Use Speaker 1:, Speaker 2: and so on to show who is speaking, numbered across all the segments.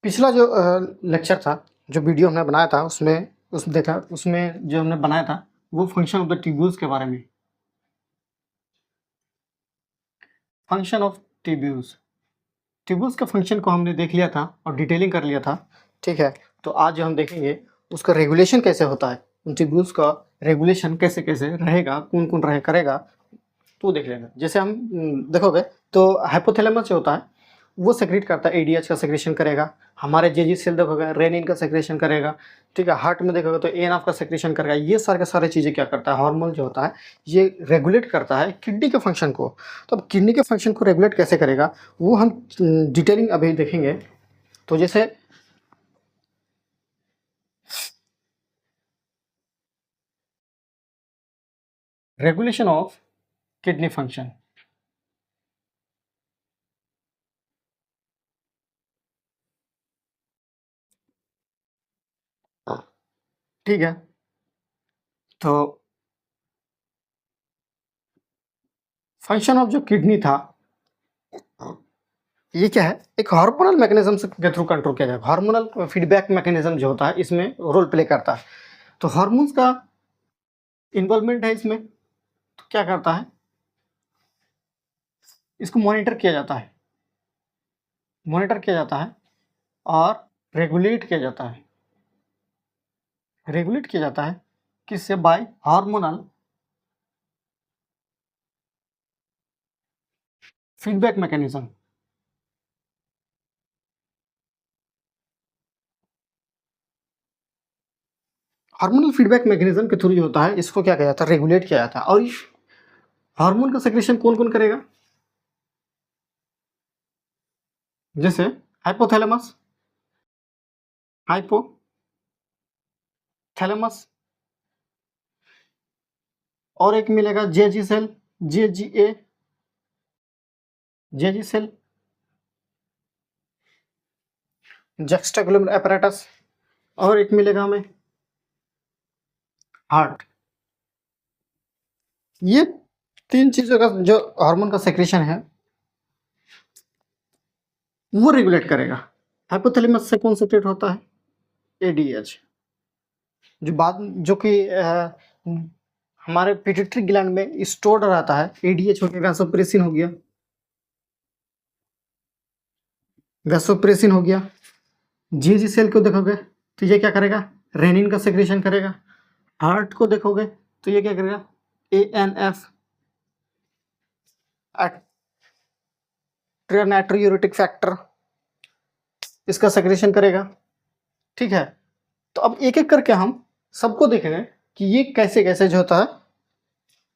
Speaker 1: पिछला जो लेक्चर था, जो वीडियो हमने बनाया था उसमें जो हमने बनाया था वो फंक्शन ऑफ द ट्यूब्यूल्स के बारे में। फंक्शन ऑफ ट्यूब्यूल्स, ट्यूब्यूल्स के फंक्शन को हमने देख लिया था और डिटेलिंग कर लिया था, ठीक है। तो आज जो हम देखेंगे उसका रेगुलेशन कैसे होता है, उन ट्यूब्यूल्स का रेगुलेशन कैसे कैसे रहेगा, कौन कौन रहे करेगा, तो देख लेना। जैसे हम देखोगे तो हाइपोथैलेमस जो होता है वो सेक्रेट करता है, एडीएच का सेक्रेशन करेगा। हमारे जेजी सेल देखोगे रेनिन का सेक्रेशन करेगा, ठीक है। हार्ट में देखोगे तो एएनएफ का सेक्रेशन करेगा। ये सारे के सारे चीज़ें क्या करता है, हार्मोन जो होता है ये रेगुलेट करता है किडनी के फंक्शन को। तो अब किडनी के फंक्शन को रेगुलेट कैसे करेगा वो हम डिटेलिंग अभी देखेंगे। तो जैसे रेगुलेशन ऑफ किडनी फंक्शन, ठीक है। तो फंक्शन ऑफ जो किडनी था ये क्या है, एक हार्मोनल मैकेनिज्म के थ्रू कंट्रोल किया जाएगा। हार्मोनल फीडबैक मैकेनिज्म जो होता है इसमें रोल प्ले करता है। तो हार्मोन्स का इन्वॉल्वमेंट है इसमें। तो क्या करता है, इसको मॉनिटर किया जाता है, मॉनिटर किया जाता है और रेगुलेट किया जाता है, रेगुलेट किया जाता है किससे, bye hormonal feedback mechanism. Hormonal feedback mechanism के थ्रू जो होता है इसको क्या किया जाता है, रेगुलेट किया जाता है। और हार्मोन का सेक्रेशन कौन कौन करेगा, जैसे हाइपोथैलेमस, हाइपोथैलेमस, और एक मिलेगा JG cell, JGA, JG cell, juxtaglomerular apparatus, और एक मिलेगा हमें हार्ट। ये तीन चीजों का जो हार्मोन का सेक्रेशन है वो रेगुलेट करेगा। हाइपोथैलेमस से कौन सेक्रेट होता है, एडीएच, जो बाद जो कि हमारे पिट्यूटरी ग्लैंड में स्टोर्ड रहता है। एडीएच हो गया वैसोप्रेसिन हो गया, वैसोप्रेसिन हो गया। जीजी सेल को देखोगे तो ये क्या करेगा, रेनिन का सेक्रेशन करेगा। हार्ट को देखोगे तो ये क्या करेगा, एएनएफ, नाइट्रोयूरेटिक फैक्टर, इसका सेक्रेशन करेगा, ठीक है। तो अब एक एक करके हम सबको देखेंगे कि ये कैसे कैसे जो होता है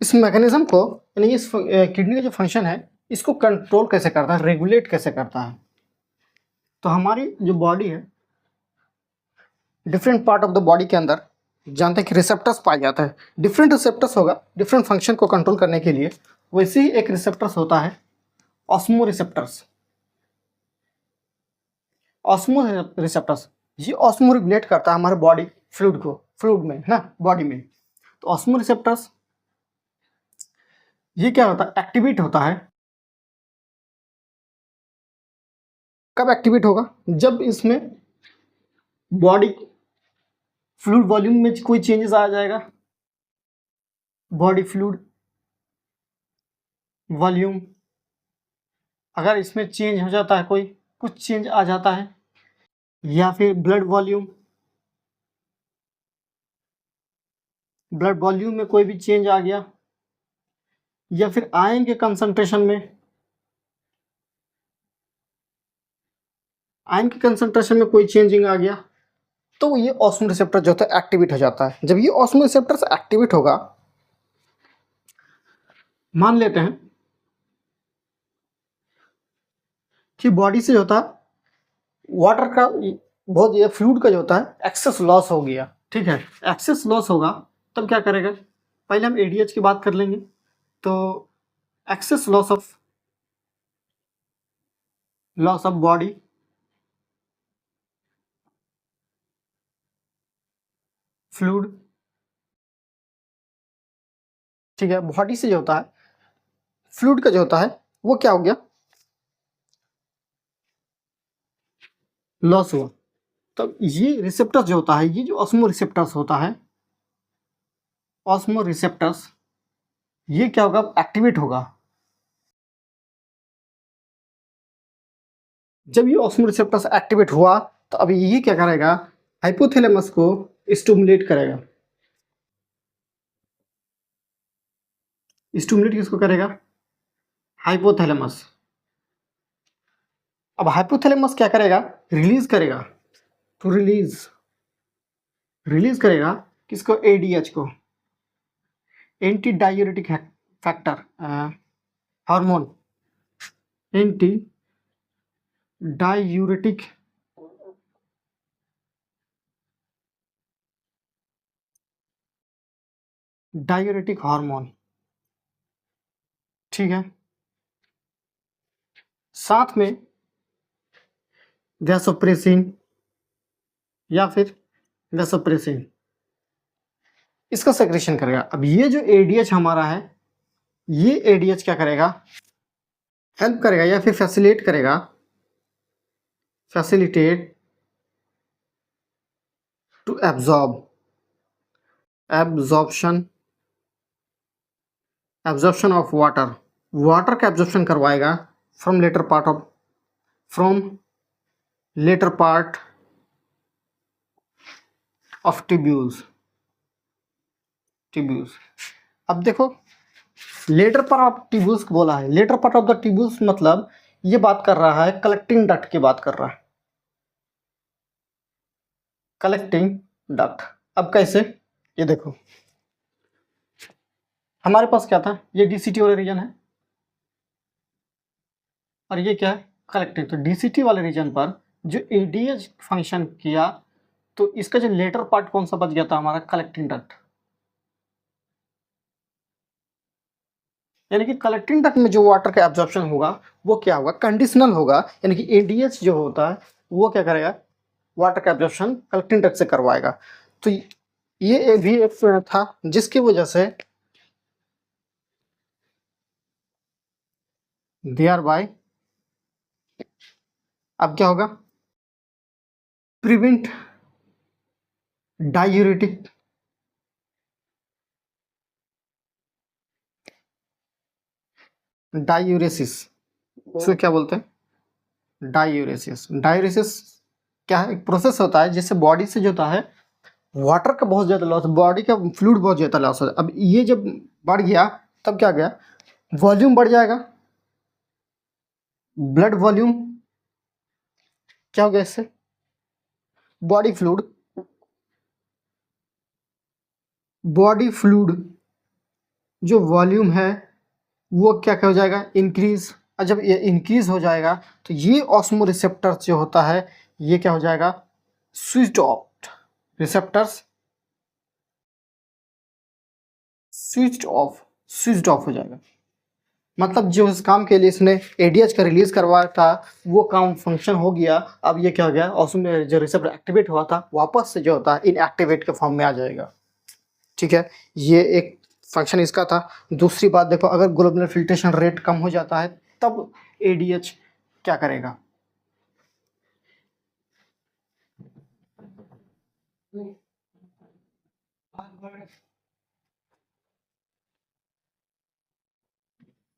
Speaker 1: इस मैकेनिज्म को, यानी इस किडनी का जो फंक्शन है इसको कंट्रोल कैसे करता है, रेगुलेट कैसे करता है। तो हमारी जो बॉडी है, different part of the body के अंदर जानते हैं कि रिसेप्टर्स पाया जाता है। डिफरेंट रिसेप्टर्स होगा डिफरेंट फंक्शन को कंट्रोल करने के लिए। वैसे ही एक रिसेप्टर्स होता है ऑस्मो रिसेप्टर्स, ऑस्मो रिसेप्टर्स, ये ऑस्मो रेगुलेट करता है हमारे बॉडी फ्लूइड को, फ्लूइड में ना, बॉडी में। तो ऑस्मो रिसेप्टर्स ये क्या होता है, एक्टिवेट होता है। कब एक्टिवेट होगा, जब इसमें बॉडी फ्लूइड वॉल्यूम में कोई चेंजेस आ जाएगा, बॉडी फ्लूइड वॉल्यूम अगर इसमें चेंज हो जाता है, कोई कुछ चेंज आ जाता है, या फिर ब्लड वॉल्यूम, ब्लड वॉल्यूम में कोई भी चेंज आ गया, या फिर आयन के कंसंट्रेशन में, आयन के कंसंट्रेशन में कोई चेंजिंग आ गया, तो ये ऑस्मो रिसेप्टर जो होता है एक्टिवेट हो जाता है। जब ये ऑस्मो रिसेप्टर एक्टिवेट होगा, मान लेते हैं कि बॉडी से जो होता है वाटर का बहुत, ये फ्लूइड का जो होता है एक्सेस लॉस हो गया, ठीक है। एक्सेस लॉस होगा तब क्या करेगा, पहले हम एडीएच की बात कर लेंगे। तो access loss of body fluid, ठीक है। बॉडी से जो होता है फ्लूइड का जो होता है वो क्या हो गया, लॉस हुआ। तो ये रिसेप्टर्स जो होता है, ये जो ऑस्मो रिसेप्टर्स होता है, ऑस्मो रिसेप्टर्स, ये क्या होगा, एक्टिवेट होगा। जब ये ऑस्मो रिसेप्टर्स एक्टिवेट हुआ तो अभी ये क्या करेगा, हाइपोथैलेमस को स्टिमुलेट करेगा। स्टिमुलेट किसको करेगा, हाइपोथैलेमस। अब हाइपोथैलेमस क्या करेगा, रिलीज करेगा। तो रिलीज करेगा किसको, एडीएच को, anti diuretic factor hormone, anti diuretic diuretic hormone, ठीक है। साथ में वैसोप्रेसिन या फिर वैसोप्रेसिन, इसका सेक्रेशन करेगा। अब ये जो एडीएच हमारा है, ये एडीएच क्या करेगा, हेल्प करेगा या फिर फैसिलिटेट करेगा, facilitate to absorb, absorption, absorption of water, water का एब्जॉर्प्शन करवाएगा from letter part of, from letter part of tubules, tubules. अब देखो, लेटर पार्ट ऑफ ट्यूब्यूल्स बोला है, letter part of the tubules मतलब ये बात कर रहा है कलेक्टिंग डक्ट की बात कर रहा है, कलेक्टिंग डक्ट। अब कैसे, ये देखो हमारे पास क्या था, ये डीसीटी वाला रीजन है और ये क्या है, कलेक्टिंग। तो डीसीटी वाले रीजन पर जो एडीएच फंक्शन किया, तो इसका जो लेटर पार्ट कौन सा बच गया था हमारा, कलेक्टिंग डक्ट। यानी कि कलेक्टिंग डक्ट में जो वाटर का एब्जॉर्प्शन होगा वो क्या होगा, कंडीशनल होगा। यानी कि एडीएच जो होता है वो क्या करेगा, वाटर का एब्जॉर्प्शन कलेक्टिंग डक्ट से करवाएगा। तो ये भी एक था जिसकी वजह से देयर बाय, अब क्या होगा, प्रिवेंट डायूरेटिक, डायूरेसिस, इसको क्या बोलते हैं, डायूरेसिस। डायूरेसिस क्या है, एक प्रोसेस होता है जिससे बॉडी से जो होता है वाटर का बहुत ज़्यादा लॉस, बॉडी का फ्लूइड बहुत ज़्यादा लॉस होता है। अब ये जब बढ़ गया तब क्या गया, वॉल्यूम बढ़ जाएगा, ब्लड वॉल्यूम क्या हो गया इससे, बॉडी फ्लूइड, बॉडी फ्लूइड जो वॉल्यूम है वो क्या हो जाएगा, इंक्रीज। और जब ये इंक्रीज हो जाएगा तो ये ऑस्मो रिसेप्टर्स जो होता है ये क्या हो जाएगा, switched off, receptors switched off हो जाएगा। मतलब जो इस काम के लिए इसने एडीएच का रिलीज करवाया था वो काम फंक्शन हो गया। अब ये क्या हो गया, ऑस्मो जो रिसेप्टर एक्टिवेट हुआ था वापस से जो होता है इनएक्टिवेट के फॉर्म में आ जाएगा, ठीक है। ये एक फंक्शन इसका था। दूसरी बात देखो, अगर ग्लोबुलर फिल्ट्रेशन रेट कम हो जाता है तब एडीएच क्या करेगा,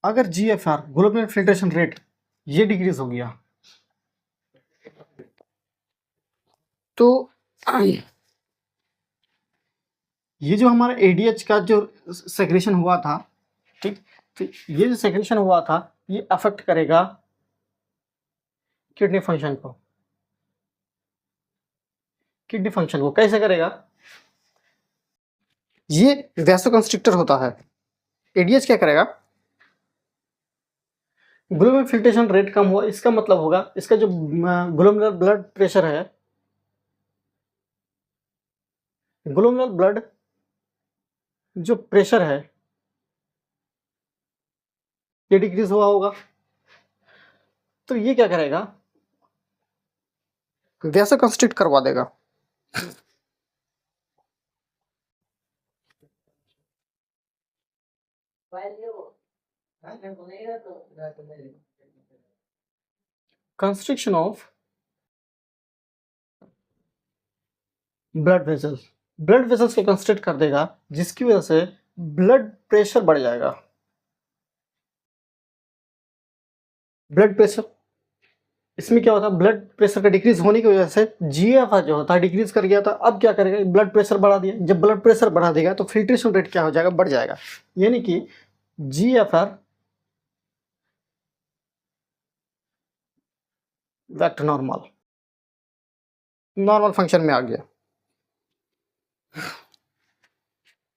Speaker 1: अगर जीएफआर ग्लोबुलर फिल्ट्रेशन रेट ये डिक्रीज हो गया तो ये जो हमारा एडीएच का जो सेक्रेशन हुआ था, ठीक, तो ये जो सेक्रेशन हुआ था ये अफेक्ट करेगा किडनी फंक्शन को। किडनी फंक्शन को कैसे करेगा, ये वैसोकंस्ट्रिक्टर होता है। एडीएच क्या करेगा, ग्लोमेरुलर फिल्ट्रेशन रेट कम हुआ, इसका मतलब होगा इसका जो ग्लोमेरुलर ब्लड प्रेशर है, ग्लोमेरुलर ब्लड जो प्रेशर है ये डिक्रीज हुआ होगा। तो ये क्या करेगा, वैसोकंस्ट्रिक्ट करवा देगा। Constriction of blood vessels, blood vessels को कंस्ट्रिक्ट कर देगा, जिसकी वजह से ब्लड प्रेशर बढ़ जाएगा। ब्लड प्रेशर, इसमें क्या होता है, ब्लड प्रेशर का डिक्रीज होने की वजह से जीएफआर जो होता है डिक्रीज कर गया था। अब क्या करेगा, ब्लड प्रेशर बढ़ा दिया। जब ब्लड प्रेशर बढ़ा देगा तो फिल्ट्रेशन रेट क्या हो जाएगा, बढ़ जाएगा, यानी कि GFR back to normal, normal function में आ गया।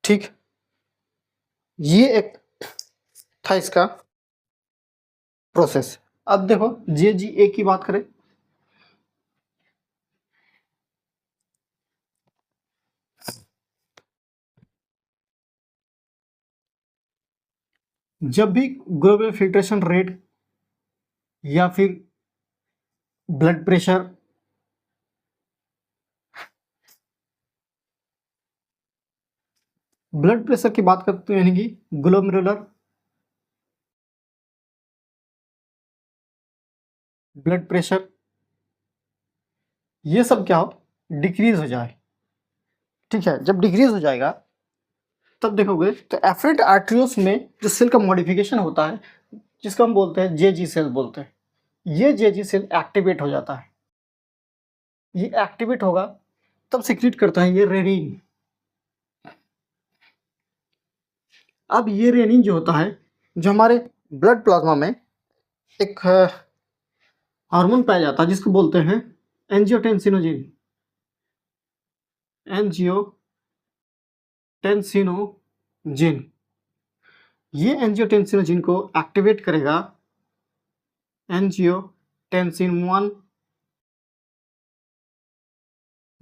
Speaker 1: ठीक, ये एक था इसका प्रोसेस। अब देखो जे की बात करें, जब भी ग्लोबल फिल्ट्रेशन रेट या फिर ब्लड प्रेशर की बात करते हैं, यानी कि ग्लोमेरुलर ब्लड प्रेशर, ये सब क्या हो, डिक्रीज हो जाए। ठीक है, जब डिक्रीज हो जाएगा तब देखोगे तो एफरेंट आर्टरियोस में जो सेल का मॉडिफिकेशन होता है, जिसको हम बोलते हैं जेजी सेल बोलते हैं, ये जेजी सेल एक्टिवेट हो जाता है। ये एक्टिवेट होगा तब सिक्रीट करता है ये रेनिन। अब ये रेनिन जो होता है, जो हमारे ब्लड प्लाज्मा में एक हार्मोन पाया जाता है, जिसको बोलते हैं एंजियोटेंसिनोजिन, एंजियोटेंसिनोजिन। ये एंजियोटेंसिनोजिन को एक्टिवेट करेगा एंजियोटेंसिन 1,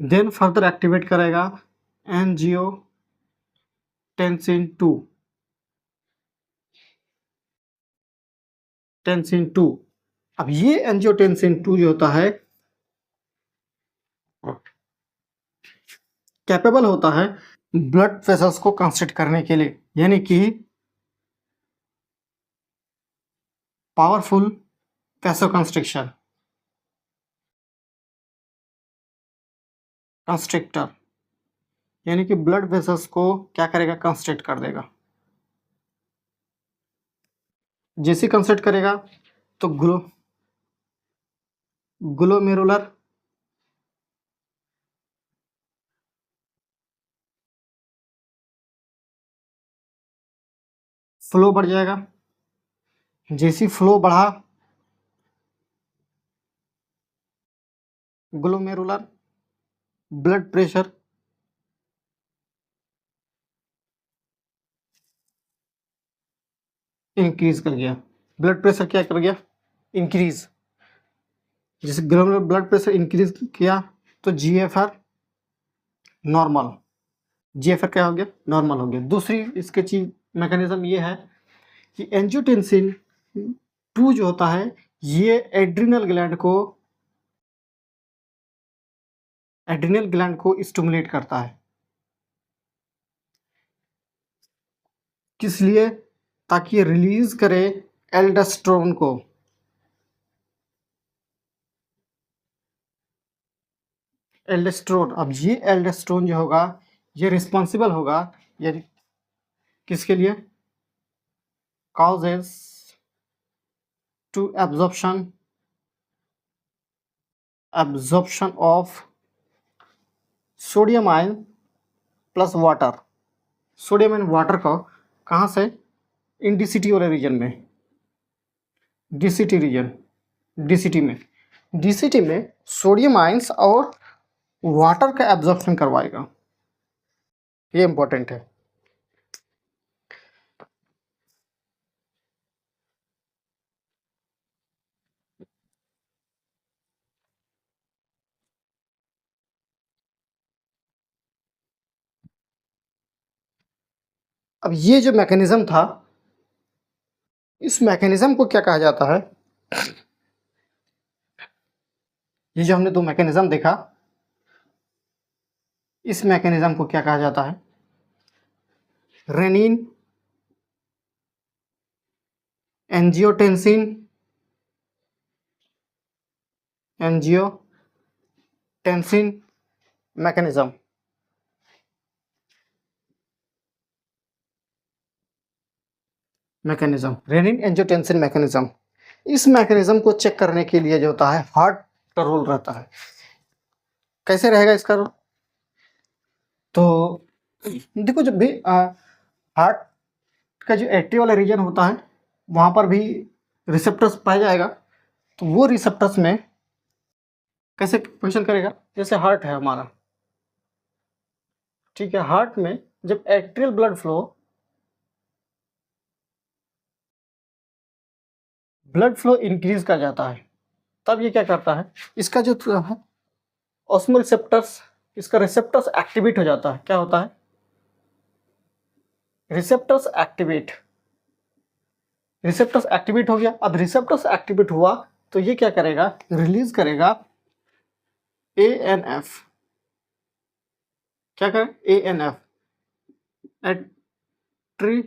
Speaker 1: देन फर्दर एक्टिवेट करेगा एंजियोटेंसिन 2, टेंसिन 2। अब ये एंजियोटेंसिन 2 जो होता है कैपेबल होता है ब्लड वेसल्स को कंस्ट्रिक्ट करने के लिए, यानी कि पावरफुल वैसोकंस्ट्रिक्शन कंस्ट्रिक्टर, यानी कि ब्लड वेसल्स को क्या करेगा, कंस्ट्रिक्ट कर देगा। जैसे कंस्ट्रिक्ट करेगा तो ग्लोमेरुलर फ्लो बढ़ जाएगा। जैसी फ्लो बढ़ा, ग्लोमेरुलर ब्लड प्रेशर इंक्रीज कर गया। ब्लड प्रेशर क्या कर गया, इंक्रीज। जैसे ग्लोमेरुलर ब्लड प्रेशर इंक्रीज किया तो जीएफआर नॉर्मल, जीएफआर क्या हो गया, नॉर्मल हो गया। दूसरी इसके चीज मैकेनिज्म ये है कि एंजियोटेंसिन 2 जो होता है, ये एड्रिनल ग्लैंड को स्टिमुलेट करता है। किस लिए, ताकि ये रिलीज करे एल्डोस्टेरोन को। एल्डोस्टेरोन, अब ये एल्डोस्टेरोन जो होगा, ये रिस्पॉन्सिबल होगा ये किसके लिए, causes to absorption of sodium ion plus water. Sodium and water को कहाँ से, इन डीसीटी वाले रीजन में, डीसीटी रीजन, डीसीटी में सोडियम आयंस और वाटर का एब्जॉर्प्शन करवाएगा। ये इंपॉर्टेंट है। अब ये जो मैकेनिज्म था, इस मैकेनिज्म को क्या कहा जाता है, ये जो हमने दो मैकेनिज्म देखा, इस मैकेनिज्म को क्या कहा जाता है, renin angiotensin mechanism. Mechanism, renin angiotensin mechanism. इस मैकेनिज्म को चेक करने के लिए जो होता है हार्ट का रोल रहता है। कैसे रहेगा इसका रोल? तो देखो जब भी हार्ट का जो एक्टिव वाला रीजन होता है वहाँ पर भी रिसेप्टर्स पाया जाएगा। तो वो रिसेप्टर्स में कैसे फंक्शन करेगा? जैसे हार्ट है हमारा, ठीक है, हार्ट में जब एट्रियल ब्लड फ्लो इंक्रीज कर जाता है, तब ये क्या करता है, इसका जो है ऑस्मो रिसेप्टर्स, इसका रिसेप्टर्स एक्टिवेट हो जाता है। क्या होता है? रिसेप्टर्स एक्टिवेट हो गया। अब रिसेप्टर्स एक्टिवेट हुआ तो ये क्या करेगा? रिलीज करेगा ANF। क्या करें? ANF, एट्री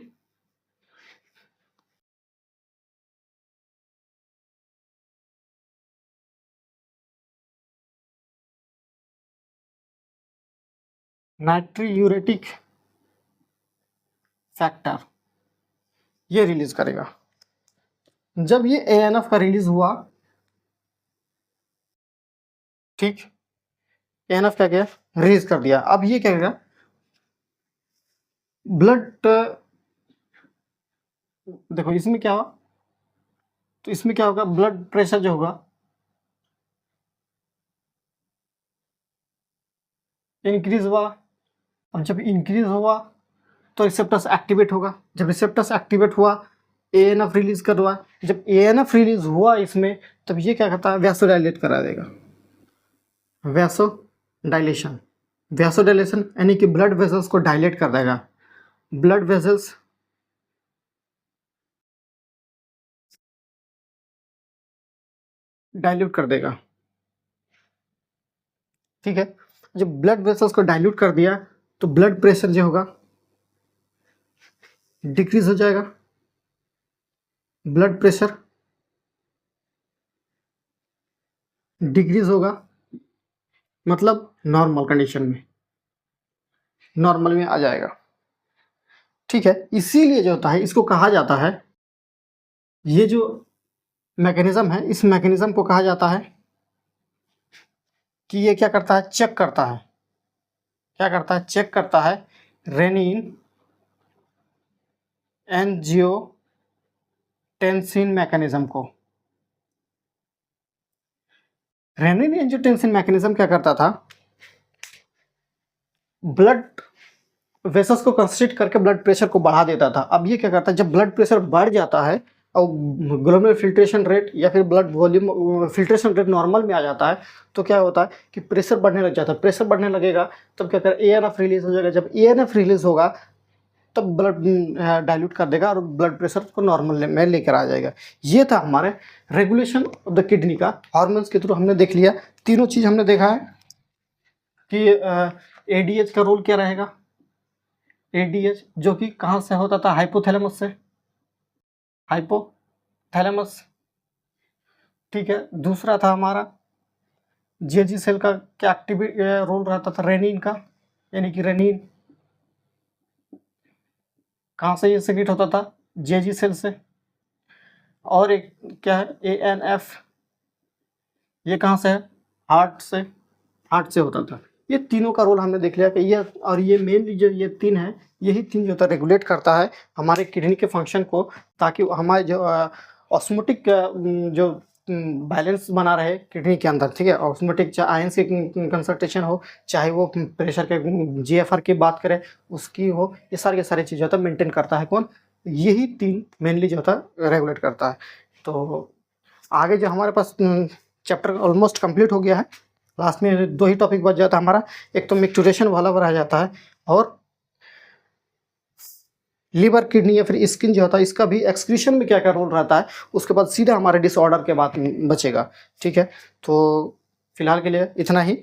Speaker 1: नाइट्रियूरेटिक फैक्टर, ये रिलीज करेगा। जब ये ANF का रिलीज हुआ, ठीक, ANF क्या किया? रिलीज कर दिया। अब ये क्या करेगा? ब्लड, देखो इसमें क्या हुआ, तो इसमें क्या होगा? ब्लड प्रेशर जो होगा इंक्रीज हुआ। और जब इंक्रीज हुआ तो रिसेप्टर्स एक्टिवेट होगा। जब रिसेप्टर्स एक्टिवेट हुआ ANF रिलीज कर हुआ। जब ANF रिलीज हुआ इसमें, तब ये क्या करता है? वैसोडाइलेट करा देगा। वैसोडाइलेशन यानी कि ब्लड वेसल्स को डायलेट कर देगा। ब्लड वेसल्स डाइल्यूट कर देगा, ठीक है। जब ब्लड वेसल्स को डाइल्यूट कर दिया तो ब्लड प्रेशर जो होगा डिक्रीज हो जाएगा। ब्लड प्रेशर डिक्रीज होगा, मतलब नॉर्मल कंडीशन में, नॉर्मल में आ जाएगा, ठीक है। इसीलिए जो होता है इसको कहा जाता है, ये जो मैकेनिज्म है इस मैकेनिज्म को कहा जाता है कि ये क्या करता है? चेक करता है। क्या करता है? चेक करता है रेनिन एंजियोटेंसिन मैकेनिज्म को। रेनिन एंजियोटेंसिन मैकेनिज्म क्या करता था? ब्लड वेसल्स को कंस्ट्रिक्ट करके ब्लड प्रेशर को बढ़ा देता था। अब ये क्या करता है? जब ब्लड प्रेशर बढ़ जाता है और ग्लोमेरुलर फिल्ट्रेशन रेट या फिर blood volume filtration rate normal में आ जाता है, तो क्या होता है कि प्रेशर बढ़ने लग जाता है। प्रेशर बढ़ने लगेगा तब क्या कर? ANF रिलीज हो जाएगा। जब ANF रिलीज होगा तब ब्लड डाइल्यूट कर देगा और ब्लड प्रेशर को नॉर्मल में लेकर आ जाएगा। ये था हमारे रेगुलेशन ऑफ द किडनी का। हार्मोन्स के थ्रू हमने देख लिया, तीनों चीज़ हमने देखा है कि ADH का रोल क्या रहेगा। ADH जो कि कहाँ से होता था? हाइपोथैलेमस से, हाइपोथैलेमस, ठीक है। दूसरा था हमारा JG सेल का क्या एक्टिविटी रोल रहता था? रेनिन का, यानी कि रेनिन कहाँ से ये सेक्रेट होता था? JG सेल से। और एक क्या है? ANF, ये कहाँ से है? हार्ट से होता था। ये तीनों का रोल हमने देख लिया कि ये, और ये मेनली जो ये तीन है, यही तीन जो होता है रेगुलेट करता है हमारे किडनी के फंक्शन को, ताकि हमारे जो ऑस्मोटिक जो बैलेंस बना रहे किडनी के अंदर, ठीक है। ऑस्मोटिक चाहे आयंस की कंसंट्रेशन हो, चाहे वो प्रेशर के GFR की बात करें उसकी हो, ये सारी चीज़ें होता है मेंटेन करता है कौन? यही तीन मेनली जो होता है रेगुलेट करता है। तो आगे जो हमारे पास चैप्टर ऑलमोस्ट कंप्लीट हो गया है। लास्ट में दो ही टॉपिक बच जाता है हमारा, एक तो मिक्टुरेशन वाला रह जाता है, और लीवर, किडनी या फिर स्किन जो होता है इसका भी एक्सक्रीशन में क्या क्या रोल रहता है। उसके बाद सीधा हमारे डिसऑर्डर के बाद बचेगा, ठीक है। तो फिलहाल के लिए इतना ही।